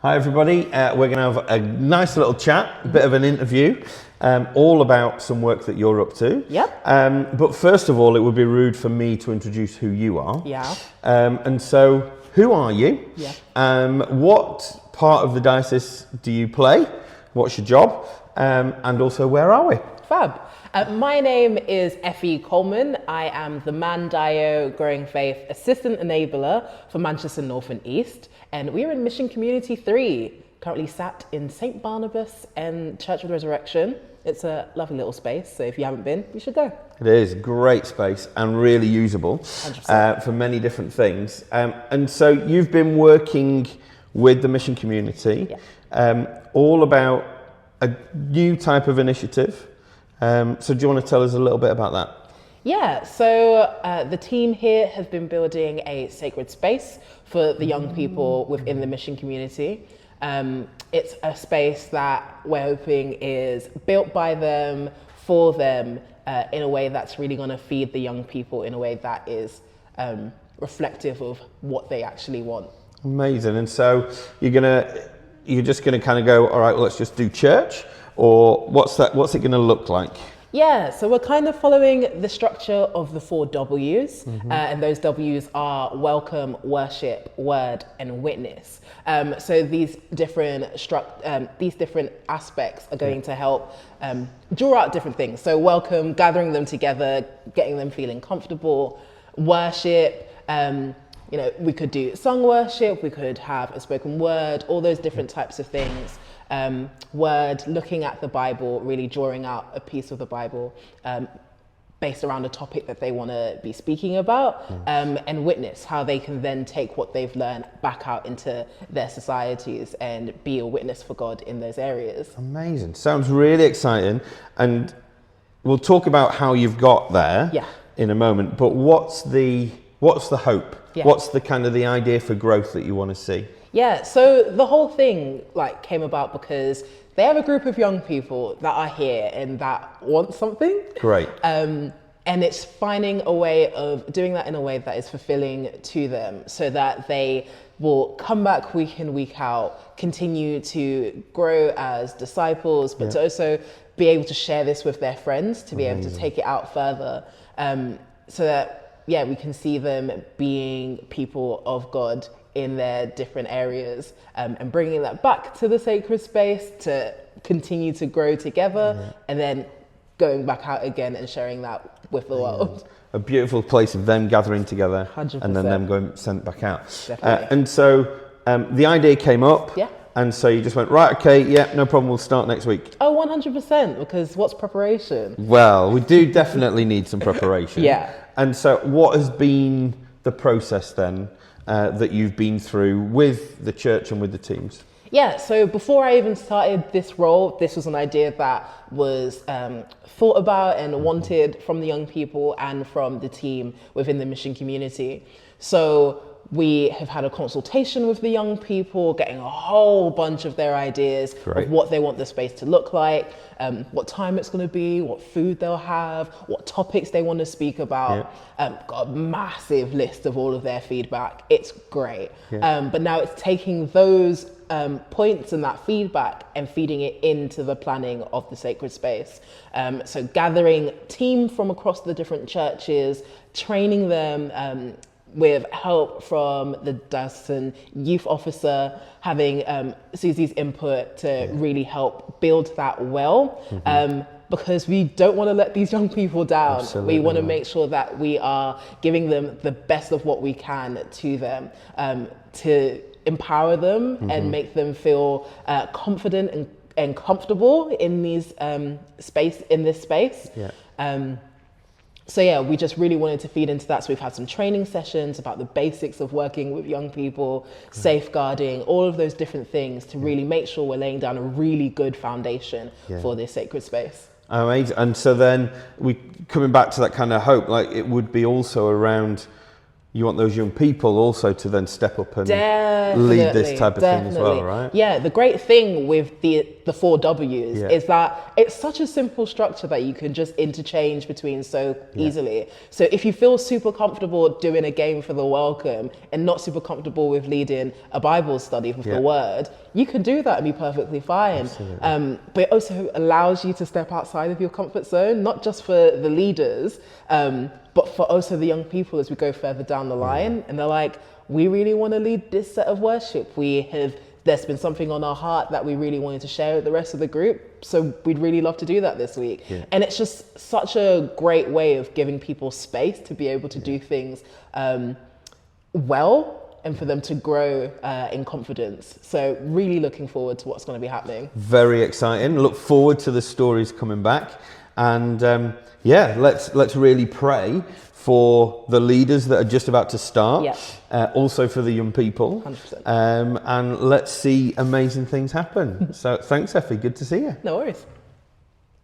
Hi everybody, we're going to have a nice little chat, a bit of an interview, all about some work that you're up to. Yep. But first of all, it would be rude for me to introduce who you are. Yeah. And so, who are you? Yeah. What part of the diocese do you play? What's your job? And also, where are we? Fab. My name is Effie Coleman. I am the Man Dio Growing Faith Assistant Enabler for Manchester North and East. And we're in Mission Community 3, currently sat in St. Barnabas and Church of the Resurrection. It's a lovely little space, so if you haven't been, you should go. It is a great space and really usable 100%. For many different things. And so you've been working with the Mission Community, all about a new type of initiative. So do you want to tell us a little bit about that? Yeah, so the team here has been building a sacred space for the young people within the Mission Community. It's a space that we're hoping is built by them, for them, in a way that's really going to feed the young people in a way that is reflective of what they actually want. Amazing. And so you're just gonna kind of go, all right, well, let's just do church, or what's it going to look like? Yeah, so we're kind of following the structure of the 4 W's, and those W's are welcome, worship, word, and witness. So these different aspects are going to help draw out different things. So welcome, gathering them together, getting them feeling comfortable. Worship, we could do song worship, we could have a spoken word, all those different types of things. Word, looking at the Bible, really drawing out a piece of the Bible based around a topic that they want to be speaking about, and witness, how they can then take what they've learned back out into their societies and be a witness for God in those areas. Amazing. Sounds really exciting. And we'll talk about how you've got there in a moment, but what's the hope? Yeah. What's the kind of the idea for growth that you want to see? Yeah, so the whole thing came about because they have a group of young people that are here and that want something. Great. And it's finding a way of doing that in a way that is fulfilling to them so that they will come back week in, week out, continue to grow as disciples, but to also be able to share this with their friends, to be able to take it out further, so that, we can see them being people of God in their different areas, and bringing that back to the sacred space to continue to grow together, and then going back out again and sharing that with the world. A beautiful place of them gathering together 100%. And then them going sent back out. Definitely. And so the idea came up, and so you just went, right, okay, no problem, we'll start next week. Oh, 100%, because what's preparation? Well, we do definitely need some preparation. And so what has been the process then that you've been through with the church and with the teams? Yeah, so before I even started this role, this was an idea that was thought about and wanted from the young people and from the team within the Mission Community. So we have had a consultation with the young people, getting a whole bunch of their ideas of what they want the space to look like, what time it's going to be, what food they'll have, what topics they want to speak about. Got a massive list of all of their feedback. It's great. But now it's taking those points and that feedback and feeding it into the planning of the sacred space. So gathering team from across the different churches, training them, with help from the diocesan youth officer, having Susie's input to really help build that well, because we don't want to let these young people down. Absolutely. We want to make sure that we are giving them the best of what we can to them, to empower them and make them feel confident and comfortable in these in this space. So we just really wanted to feed into that. So we've had some training sessions about the basics of working with young people, safeguarding, all of those different things to really make sure we're laying down a really good foundation for this sacred space. Amazing. And so then coming back to that kind of hope, it would be also around you want those young people also to then step up and Definitely, lead this type of thing as well, right? Yeah, the great thing with the 4 W's Yeah. is that it's such a simple structure that you can just interchange between so easily. So if you feel super comfortable doing a game for the welcome and not super comfortable with leading a Bible study with the word, you can do that and be perfectly fine. But it also allows you to step outside of your comfort zone, not just for the leaders, but for also the young people as we go further down the line. And they're like, we really want to lead this set of worship. There's been something on our heart that we really wanted to share with the rest of the group. So we'd really love to do that this week. Yeah. And it's just such a great way of giving people space to be able to do things well and for them to grow in confidence. So really looking forward to what's going to be happening. Very exciting. Look forward to the stories coming back. And let's really pray for the leaders that are just about to start, also for the young people, 100%. And let's see amazing things happen. So thanks, Effie. Good to see you. No worries.